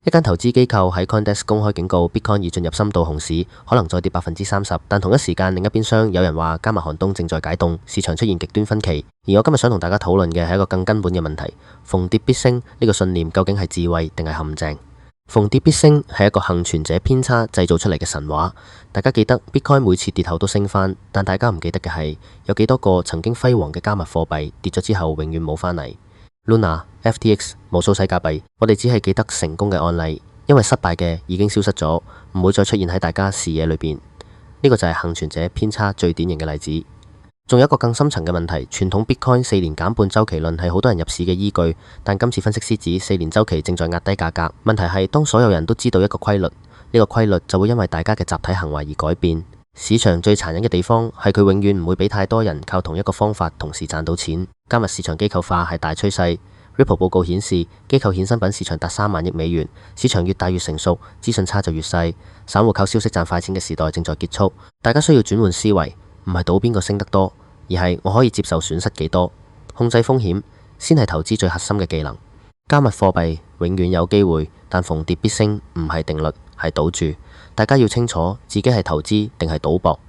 一間投資機構喺 CoinDesk 公開警告 Bitcoin 已進入深度熊市，可能再跌30%。但同一時間，另一邊廂有人話加密寒冬正在解凍，市場出現極端分歧。而我今日想同大家討論嘅係一個更根本嘅問題：逢跌必升呢個信念究竟係智慧定係陷阱？逢跌必升係一個幸存者偏差製造出嚟嘅神話。大家記得 Bitcoin 每次跌後都升返，但大家唔記得嘅係有幾多個曾經輝煌嘅加密貨幣跌咗之後永遠冇返嚟。Luna、FTX 無數細價幣，我哋只係記得成功嘅案例，因為失敗嘅已經消失咗，唔會再出現喺大家視野裏邊。呢個就係幸存者偏差最典型嘅例子。仲有一個更深層嘅問題，傳統 Bitcoin 4年減半週期論係好多人入市嘅依據，但今次分析師指4年週期正在壓低價格。問題係當所有人都知道一個規律，呢個規律就會因為大家嘅集體行為而改變。市場最殘忍嘅地方係佢永遠唔會俾太多人靠同一個方法同時賺到錢。加密市場機構化係大趨勢。Ripple 報告顯示，機構衍生品市場達3萬億美元，市場越大越成熟，資訊差就越細。散戶靠消息賺快錢嘅時代正在結束。大家需要轉換思維，唔係賭邊個升得多，而係我可以接受損失幾多。控制風險先係投資最核心嘅技能。加密貨幣永遠有機會，但逢跌必升唔係定律，係賭注。大家要清楚自己係投資定係賭博。